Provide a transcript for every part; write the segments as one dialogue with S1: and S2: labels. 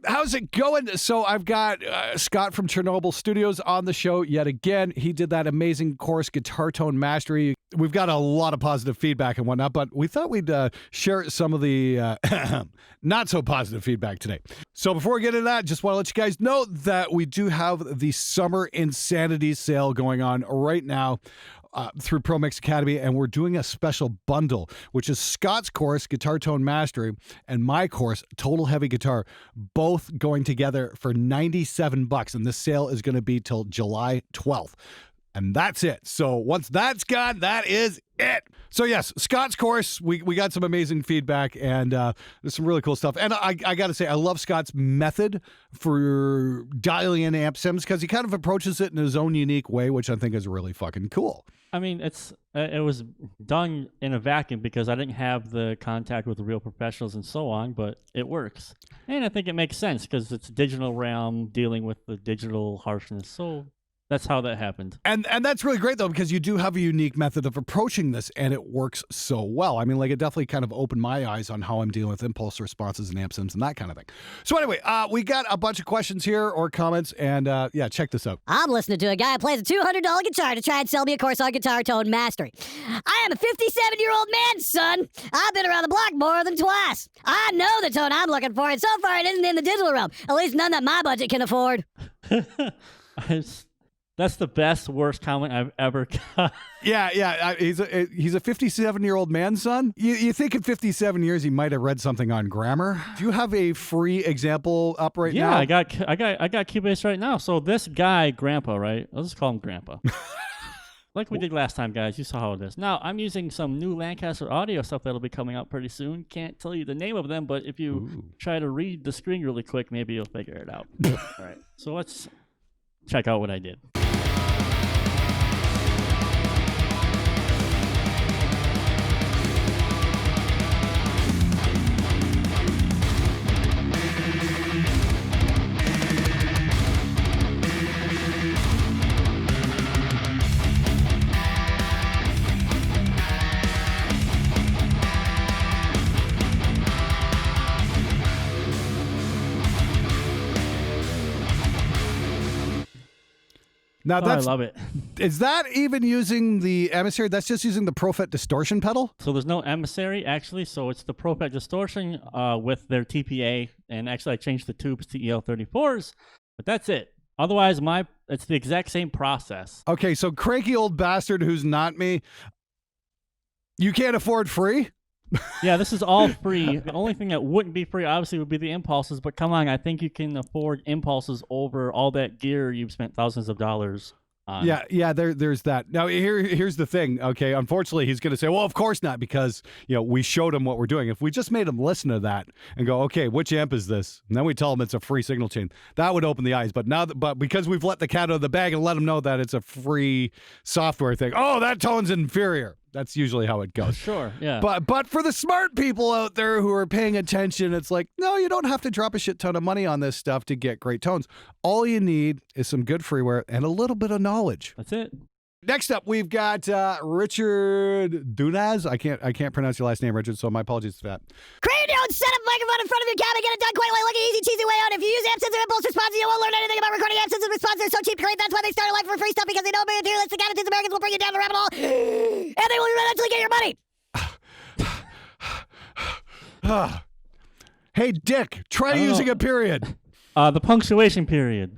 S1: how's it going? So I've got Scott from Chernobyl Studios on the show yet again. He did that amazing course, Guitar Tone Mastery. We've got a lot of positive feedback and whatnot, but we thought we'd share some of the not so positive feedback today. So before we get into that, just want to let you guys know that we do have the Summer Insanity sale going on right now. Through Pro Mix Academy, and we're doing a special bundle, which is Scott's course, Guitar Tone Mastery, and my course, Total Heavy Guitar, both going together for $97, and this sale is going to be till July 12th. And that's it. So once that's gone, that is it. So yes, Scott's course, we got some amazing feedback, and there's some really cool stuff. And I got to say, I love Scott's method for dialing in amp sims, because he kind of approaches it in his own unique way, which I think is really fucking cool.
S2: I mean, it was done in a vacuum because I didn't have the contact with the real professionals and so on, but it works. And I think it makes sense because it's a digital realm dealing with the digital harshness. So that's how that happened. And
S1: that's really great, though, because you do have a unique method of approaching this, and it works so well. I mean, like, it definitely kind of opened my eyes on how I'm dealing with impulse responses and amp sims and that kind of thing. So anyway, we got a bunch of questions here or comments, and yeah, check this out.
S3: I'm listening to a guy who plays a $200 guitar to try and sell me a course on Guitar Tone Mastery. I am a 57-year-old man, son. I've been around the block more than twice. I know the tone I'm looking for, and so far it isn't in the digital realm. At least none that my budget can afford.
S2: That's the best, worst comment I've ever got.
S1: Yeah. He's a 57-year-old man, son. You think in 57 years he might have read something on grammar? Do you have a free example up right now?
S2: Yeah, I got Cubase right now. So this guy, Grandpa, right? I'll just call him Grandpa. Like we did last time, guys. You saw how it is. Now, I'm using some new Lancaster audio stuff that'll be coming out pretty soon. Can't tell you the name of them, but if you try to read the screen really quick, maybe you'll figure it out. All right. So let's check out what I did.
S1: Now
S2: I love it.
S1: Is that even using the Emissary? That's just using the Profet distortion pedal?
S2: So there's no Emissary, actually. So it's the Profet distortion with their TPA. And actually, I changed the tubes to EL34s. But that's it. Otherwise, it's the exact same process.
S1: Okay, so cranky old bastard who's not me, you can't afford free?
S2: Yeah, this is all free. The only thing that wouldn't be free, obviously, would be the impulses. But come on, I think you can afford impulses over all that gear you've spent thousands of dollars on.
S1: Yeah. There's that. Now, here's the thing. Okay, unfortunately, he's going to say, "Well, of course not," because we showed him what we're doing. If we just made him listen to that and go, "Okay, which amp is this?" and then we tell him it's a free signal chain, that would open the eyes. But because we've let the cat out of the bag and let him know that it's a free software thing, oh, that tone's inferior. That's usually how it goes.
S2: Sure, yeah.
S1: But for the smart people out there who are paying attention, it's like, no, you don't have to drop a shit ton of money on this stuff to get great tones. All you need is some good freeware and a little bit of knowledge.
S2: That's it.
S1: Next up, we've got Richard Dunaz. I can't pronounce your last name, Richard, so my apologies for that.
S3: Create your own setup microphone in front of your camera. Get it done quickly. Look at easy, cheesy way out. If you use amp sensor impulse responses, you won't learn anything about recording amp sensor responses. They're so cheap to create. That's why they started life for free stuff, because they know materialistic attitudes Americans will bring you down the rabbit hole, and they will eventually get your money.
S1: Hey, Dick, try using a period.
S2: The punctuation period.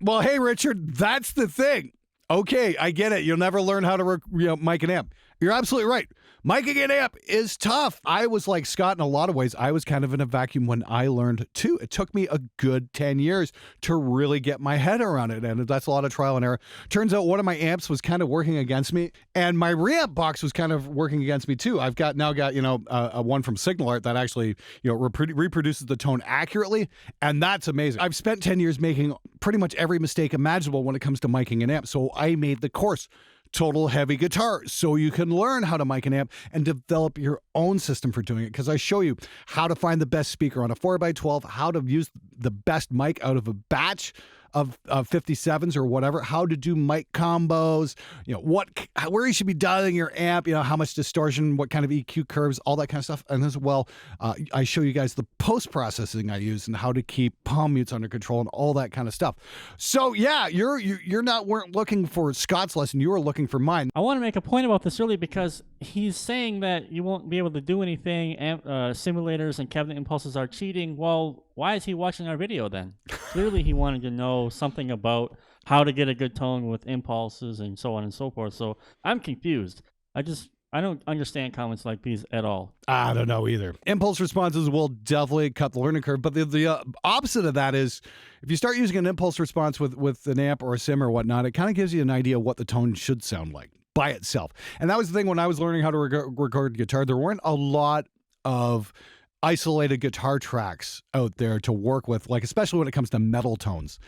S1: Well, hey, Richard, that's the thing. Okay, I get it. You'll never learn how to mic an amp. You're absolutely right. Miking an amp is tough. I was like Scott in a lot of ways. I was kind of in a vacuum when I learned too. It took me a good 10 years to really get my head around it, and that's a lot of trial and error. Turns out one of my amps was kind of working against me, and my reamp box was kind of working against me too. I've now got a one from Signal Art that actually reproduces the tone accurately, and that's amazing. I've spent 10 years making pretty much every mistake imaginable when it comes to miking an amp, so I made the course Total Heavy Guitar, so you can learn how to mic an amp and develop your own system for doing it, because I show you how to find the best speaker on a 4x12, how to use the best mic out of a batch of 57s or whatever, how to do mic combos, where you should be dialing your amp, how much distortion, what kind of EQ curves, all that kind of stuff. And as well, I show you guys the post-processing I use and how to keep palm mutes under control and all that kind of stuff. So yeah, weren't looking for Scott's lesson, you were looking for mine.
S2: I want to make a point about this early because he's saying that you won't be able to do anything, simulators and cabinet impulses are cheating. Well, why is he watching our video then? Clearly he wanted to know something about how to get a good tone with impulses and so on and so forth. So I'm confused. I don't understand comments like these at all.
S1: I don't know either. Impulse responses will definitely cut the learning curve, but the opposite of that is if you start using an impulse response with an amp or a sim or whatnot, it kind of gives you an idea of what the tone should sound like by itself. And that was the thing when I was learning how to record guitar. There weren't a lot of isolated guitar tracks out there to work with, like especially when it comes to metal tones.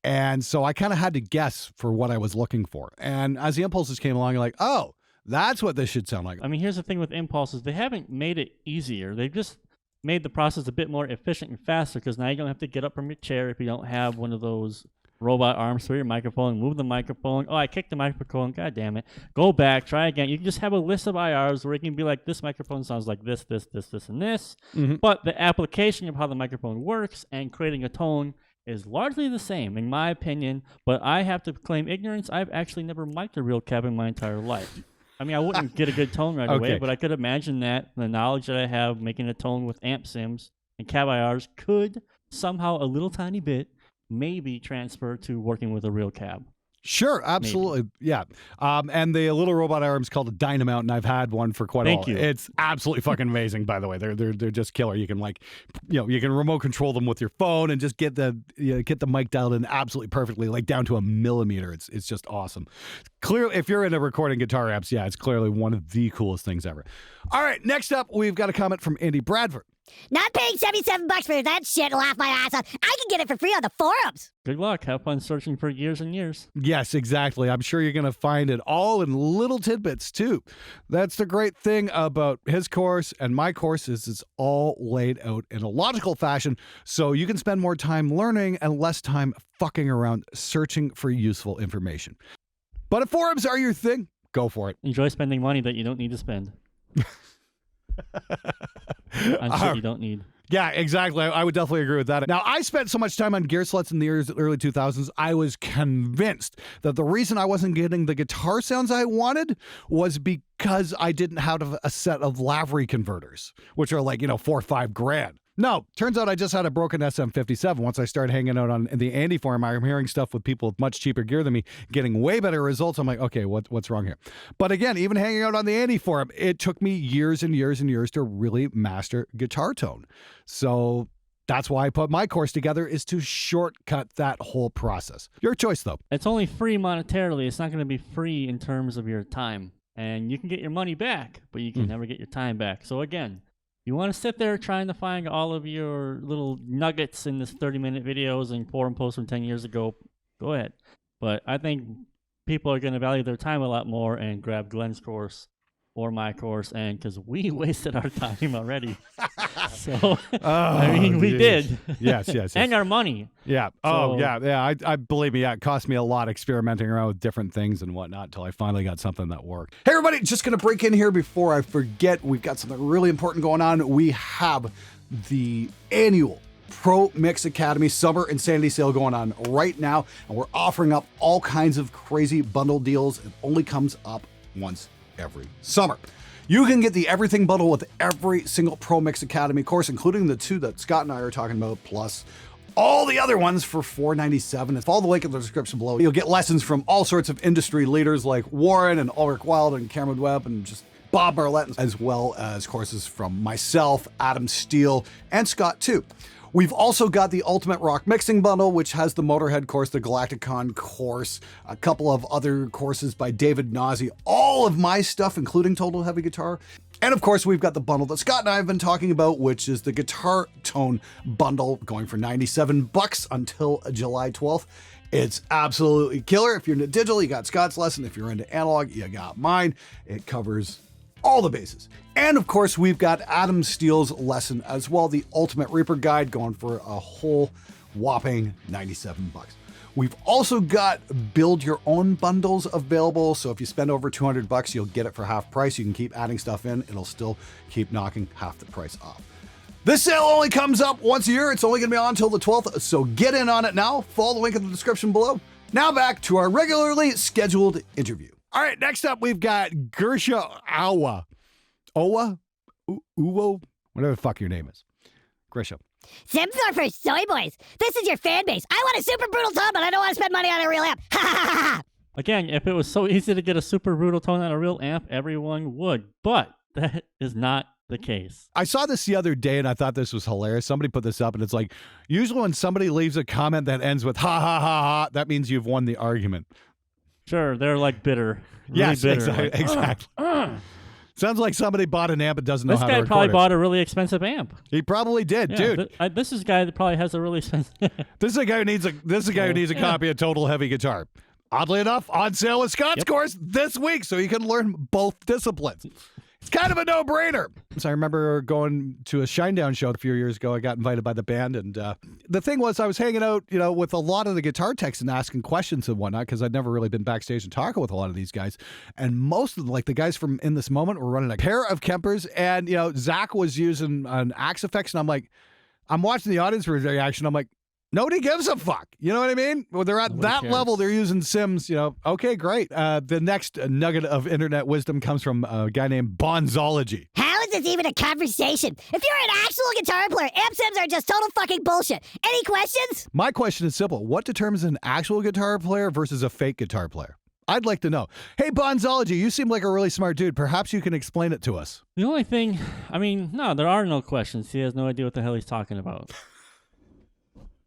S1: And so I kind of had to guess for what I was looking for. And as the impulses came along, you're like, oh, that's what this should sound like.
S2: I mean, here's the thing with impulses. They haven't made it easier. They've just made the process a bit more efficient and faster because now you don't have to get up from your chair if you don't have one of those robot arms for your microphone, move the microphone. Oh, I kicked the microphone. God damn it. Go back, try again. You can just have a list of IRs where it can be like, this microphone sounds like this, and this.
S1: Mm-hmm.
S2: But the application of how the microphone works and creating a tone is largely the same, in my opinion. But I have to claim ignorance. I've actually never mic'd a real cab in my entire life. I mean, I wouldn't get a good tone right away, but I could imagine that the knowledge that I have making a tone with amp sims and cab IRs could somehow a little tiny bit maybe transfer to working with a real cab.
S1: Sure, absolutely. Maybe. Yeah. And the little robot arm's called a Dynamount, and I've had one for quite a while.
S2: Thank you.
S1: It's absolutely fucking amazing, by the way. They're just killer. You can you can remote control them with your phone and just get the mic dialed in absolutely perfectly, like down to a millimeter. It's just awesome. Clearly, if you're into recording guitar amps, yeah, it's clearly one of the coolest things ever. All right, next up, we've got a comment from Andy Bradford.
S3: Not paying $77 for that shit to laugh my ass off. I can get it for free on the forums.
S2: Good luck. Have fun searching for years and years.
S1: Yes, exactly. I'm sure you're going to find it all in little tidbits, too. That's the great thing about his course and my course is it's all laid out in a logical fashion, so you can spend more time learning and less time fucking around searching for useful information. But if forums are your thing, go for it.
S2: Enjoy spending money that you don't need to spend. On shit you don't need.
S1: Yeah, exactly. I would definitely agree with that. Now, I spent so much time on gear sluts in the early 2000s, I was convinced that the reason I wasn't getting the guitar sounds I wanted was because I didn't have a set of Lavery converters, which are like, $4 or $5 grand. No, turns out I just had a broken SM57. Once I started hanging out on the Andy forum, I'm hearing stuff with people with much cheaper gear than me getting way better results. I'm like, okay, what's wrong here? But again, even hanging out on the Andy forum, it took me years and years and years to really master guitar tone. So that's why I put my course together, is to shortcut that whole process. Your choice, though.
S2: It's only free monetarily. It's not going to be free in terms of your time. And you can get your money back, but you can never get your time back. So again, you want to sit there trying to find all of your little nuggets in this 30-minute videos and forum posts from 10 years ago, go ahead. But I think people are going to value their time a lot more and grab Glenn's course or my course, and because we wasted our time already. So, we did.
S1: Yes.
S2: And our money.
S1: Yeah. I believe me, it cost me a lot experimenting around with different things and whatnot until I finally got something that worked. Hey, everybody, just going to break in here before I forget. We've got something really important going on. We have the annual Pro Mix Academy Summer Insanity Sale going on right now, and we're offering up all kinds of crazy bundle deals. It only comes up once every summer. You can get the everything bundle with every single Pro Mix Academy course, including the two that Scott and I are talking about, plus all the other ones for $497. Follow the link in the description below. You'll get lessons from all sorts of industry leaders like Warren and Ulrich Wild and Cameron Webb and just Bob Barlett, as well as courses from myself, Adam Steele, and Scott too. We've also got the Ultimate Rock Mixing Bundle, which has the Motorhead course, the Galacticon course, a couple of other courses by David Nazi, all of my stuff, including Total Heavy Guitar. And of course, we've got the bundle that Scott and I have been talking about, which is the Guitar Tone Bundle, going for $97 until July 12th. It's absolutely killer. If you're into digital, you got Scott's lesson. If you're into analog, you got mine. It covers all the bases. And of course, we've got Adam Steele's lesson as well, the Ultimate Reaper Guide, going for a whole whopping $97. We've also got build your own bundles available. So if you spend over $200, you'll get it for half price. You can keep adding stuff in. It'll still keep knocking half the price off. This sale only comes up once a year. It's only going to be on until the 12th. So get in on it now. Follow the link in the description below. Now back to our regularly scheduled interview. All right, next up, we've got Gersha Awa. Owa? Uwo? Whatever the fuck your name is. Grisha.
S3: Sims are for soy boys. This is your fan base. I want a super brutal tone, but I don't want to spend money on a real amp. Ha ha ha ha!
S2: Again, if it was so easy to get a super brutal tone on a real amp, everyone would. But that is not the case.
S1: I saw this the other day and I thought this was hilarious. Somebody put this up and it's like, usually when somebody leaves a comment that ends with ha ha ha ha, that means you've won the argument.
S2: Sure, they're like bitter. Really
S1: Yes,
S2: bitter.
S1: exactly. Sounds like somebody bought an amp and doesn't know
S2: This
S1: how to
S2: guy
S1: record
S2: probably
S1: it.
S2: bought a really expensive amp.
S1: He probably did,
S2: Yeah,
S1: dude.
S2: This is a guy that probably has a really expensive.
S1: This is a guy who needs a copy of Total Heavy Guitar. Oddly enough, on sale at Scott's course this week, so you can learn both disciplines. It's kind of a no-brainer. So I remember going to a Shinedown show a few years ago. I got invited by the band, and the thing was I was hanging out, with a lot of the guitar techs and asking questions and whatnot because I'd never really been backstage and talking with a lot of these guys. And most of them, like the guys from In This Moment, were running a pair of Kempers, and Zach was using an Axe Effects, and I'm watching the audience reaction. I'm like, nobody gives a fuck. You know what I mean? Well, they're at
S2: Nobody
S1: that
S2: cares.
S1: level. They're using Sims. Okay, great. The next nugget of internet wisdom comes from a guy named Bonzology.
S3: How is this even a conversation? If you're an actual guitar player, amp sims are just total fucking bullshit. Any questions?
S1: My question is simple. What determines an actual guitar player versus a fake guitar player? I'd like to know. Hey, Bonzology, you seem like a really smart dude. Perhaps you can explain it to us.
S2: The only thing, no, there are no questions. He has no idea what the hell he's talking about.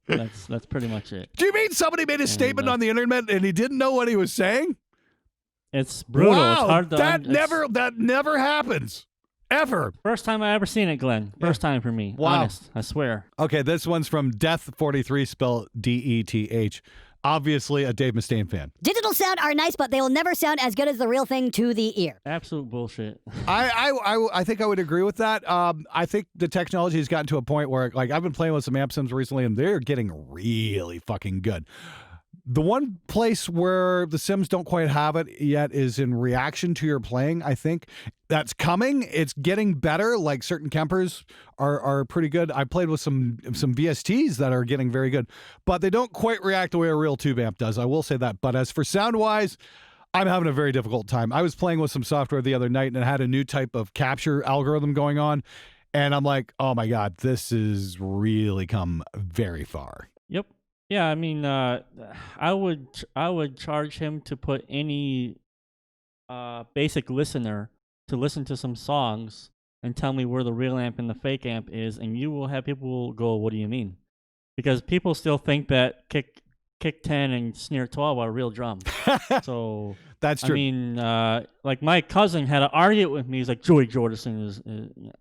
S2: That's pretty much it.
S1: Do you mean somebody made a statement on the internet and he didn't know what he was saying?
S2: It's brutal.
S1: Wow,
S2: It's hard to.
S1: that never happens. Ever.
S2: First time I ever seen it, Glenn. First time for me.
S1: Wow.
S2: Honest, I swear.
S1: Okay, this one's from Death43, spelled Deth. Obviously a Dave Mustaine fan.
S3: Digital sound are nice, but they will never sound as good as the real thing to the ear.
S2: Absolute bullshit.
S1: I think I would agree with that. I think the technology has gotten to a point where, like, I've been playing with some amp sims recently, and they're getting really fucking good. The one place where the Sims don't quite have it yet is in reaction to your playing. I think that's coming. It's getting better. Like certain Kempers are pretty good. I played with some VSTs that are getting very good, but they don't quite react the way a real tube amp does. I will say that. But as for sound-wise, I'm having a very difficult time. I was playing with some software the other night and it had a new type of capture algorithm going on. And I'm like, oh my God, this has really come very far.
S2: Yep. Yeah, I would charge him to put any basic listener to listen to some songs and tell me where the real amp and the fake amp is, and you will have people go, what do you mean? Because people still think that kick 10 and snare 12 are real drums. So
S1: That's true.
S2: Like my cousin had an argument with me. He's like, Joey Jordison is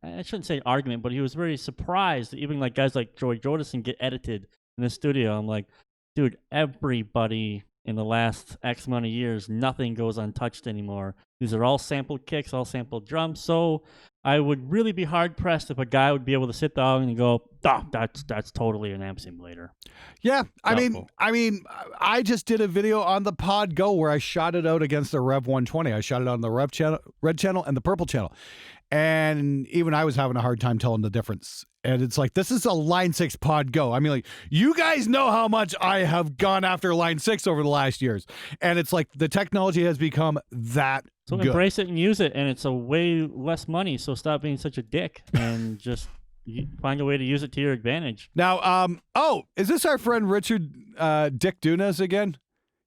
S2: I shouldn't say argument, but he was very surprised that even like guys like Joey Jordison get edited in the studio. I'm like, dude, everybody in the last X amount of years, nothing goes untouched anymore. These are all sampled kicks, all sampled drums. So I would really be hard pressed if a guy would be able to sit down and go, that's totally an amp simulator.
S1: Yeah,
S2: Doubtful.
S1: I just did a video on the Pod Go where I shot it out against the Rev 120. I shot it on the Rev channel, red channel, and the purple channel. And even I was having a hard time telling the difference. And it's like, this is a Line 6 Pod Go. I mean, like, you guys know how much I have gone after Line 6 over the last years. And it's like the technology has become that
S2: So
S1: good.
S2: embrace it and use it, and it's a way less money. So stop being such a dick and just find a way to use it to your advantage.
S1: Now, is this our friend Richard Dick Dunas again?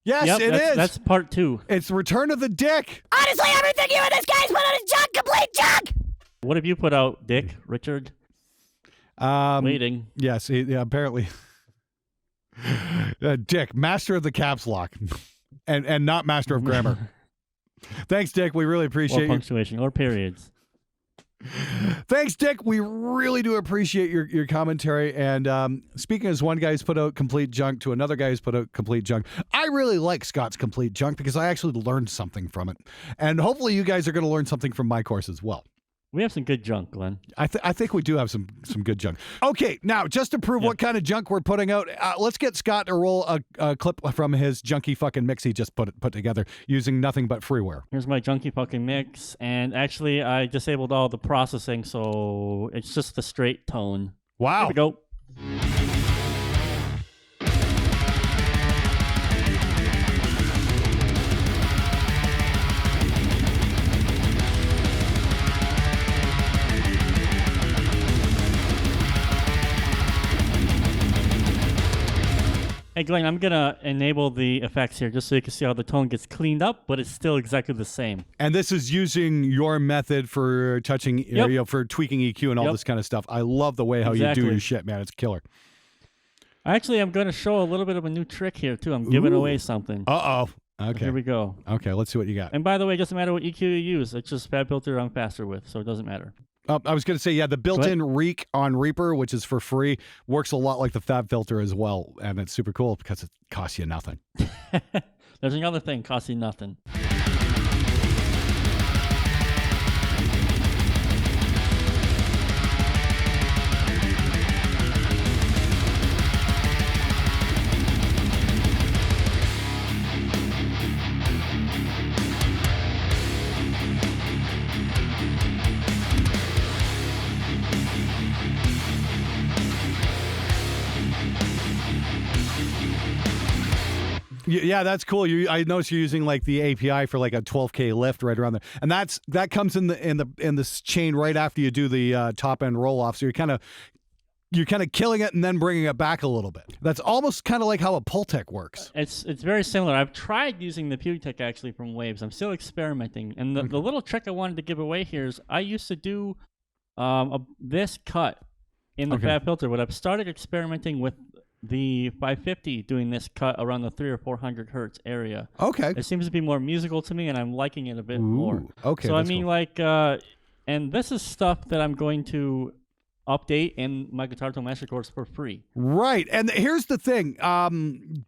S1: Yes,
S2: Yep,
S1: it is.
S2: That's part 2.
S1: It's Return of the Dick.
S3: Honestly, everything you and this guy's put on is junk, complete junk!
S2: What have you put out, Dick? Richard? Waiting.
S1: Yes, apparently. Dick, master of the caps lock, and not master of grammar. Thanks, Dick. We really
S2: Or
S1: appreciate you.
S2: punctuation, or periods.
S1: Thanks, Dick. We really do appreciate your commentary. And speaking as one guy who's put out complete junk to another guy who's put out complete junk, I really like Scott's complete junk because I actually learned something from it. And hopefully you guys are going to learn something from my course as well.
S2: We have some good junk, Glenn.
S1: I think we do have some good junk. Okay, now just to prove what kind of junk we're putting out, let's get Scott to roll a clip from his junky fucking mix he just put together using nothing but freeware.
S2: Here's my junky fucking mix, and actually I disabled all the processing, so it's just the straight tone.
S1: Wow.
S2: Here we go. Hey Glenn, I'm going to enable the effects here just so you can see how the tone gets cleaned up, but it's still exactly the same.
S1: And this is using your method for touching, for tweaking EQ and all this kind of stuff. I love the way how you do your shit, man. It's killer.
S2: Actually, I'm going to show a little bit of a new trick here, too. I'm giving away something.
S1: Uh-oh. Okay.
S2: Here we go.
S1: Okay, let's see what you got.
S2: And by the way, it doesn't matter what EQ you use. It's just Fab Filter I'm faster with, so it doesn't matter.
S1: I was going to say, the built-in Reek on Reaper, which is for free, works a lot like the Fab Filter as well, and it's super cool because it costs you nothing.
S2: There's another thing, costs you nothing.
S1: Yeah, that's cool. I noticed you're using like the API for like a 12K lift right around there, and that comes in this chain right after you do the top end roll off. So you're kind of killing it and then bringing it back a little bit. That's almost kind of like how a Pultec works.
S2: It's very similar. I've tried using the Putec actually from Waves. I'm still experimenting, and the little trick I wanted to give away here is I used to do this cut in the Fab Filter, but I've started experimenting with the 550 doing this cut around the 300 or 400 hertz area.
S1: Okay.
S2: It seems to be more musical to me, and I'm liking it a bit more.
S1: Okay.
S2: So I mean, and this is stuff that I'm going to update in my Guitar Tone Master course for free.
S1: Right. And here's the thing.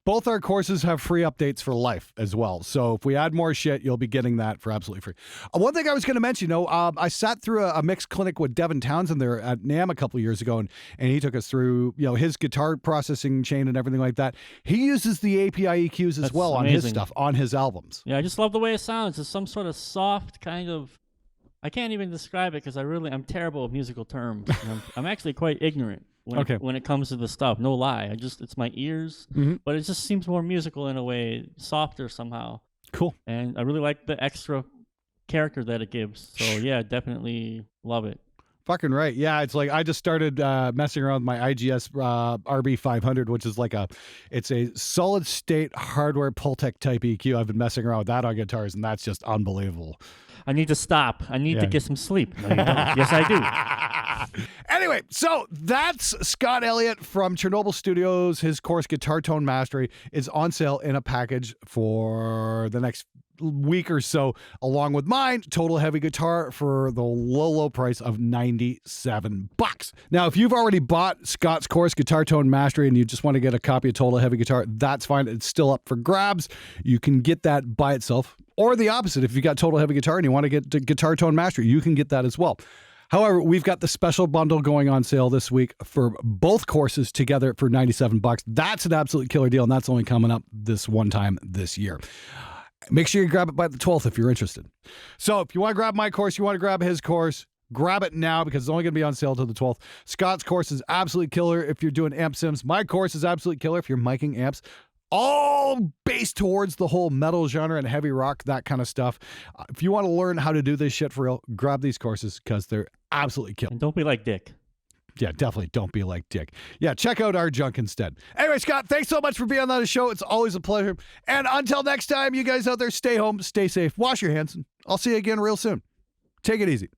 S1: Both our courses have free updates for life as well. So if we add more shit, you'll be getting that for absolutely free. One thing I was going to mention, I sat through a mixed clinic with Devin Townsend there at NAMM a couple of years ago, and he took us through, his guitar processing chain and everything like that. He uses the API EQs as well on his stuff, on his albums.
S2: Yeah, I just love the way it sounds. It's some sort of soft kind of, I can't even describe it because I'm terrible with musical terms. I'm actually quite ignorant when it comes to the stuff. No lie. It's my ears, but it just seems more musical in a way, softer somehow.
S1: Cool.
S2: And I really like the extra character that it gives. So yeah, definitely love it.
S1: Fucking right. Yeah, it's like I just started messing around with my IGS RB500, which is it's a solid state hardware Pultec type EQ. I've been messing around with that on guitars, and that's just unbelievable.
S2: I need to stop. I need to get some sleep. No, you don't. Yes, I do.
S1: Anyway, so that's Scott Elliot from Chernobyl Studios. His course, Guitar Tone Mastery, is on sale in a package for the next week or so, along with mine, Total Heavy Guitar, for the low price of $97. Now, if you've already bought Scott's course, Guitar Tone Mastery, and you just want to get a copy of Total Heavy Guitar, that's fine. It's still up for grabs. You can get that by itself. Or the opposite, if you got Total Heavy Guitar and you want to get Guitar Tone Mastery, you can get that as well. However, we've got the special bundle going on sale this week for both courses together for $97. That's an absolute killer deal, and that's only coming up this one time this year. Make sure you grab it by the 12th if you're interested. So if you want to grab my course, you want to grab his course, grab it now because it's only going to be on sale till the 12th. Scott's course is absolutely killer if you're doing amp sims. My course is absolutely killer if you're miking amps. All based towards the whole metal genre and heavy rock, that kind of stuff. If you want to learn how to do this shit for real, grab these courses because they're absolutely killer.
S2: And don't be like Dick.
S1: Yeah, definitely don't be like Dick. Yeah, check out our junk instead. Anyway, Scott, thanks so much for being on the show. It's always a pleasure. And until next time, you guys out there, stay home, stay safe, wash your hands, and I'll see you again real soon. Take it easy.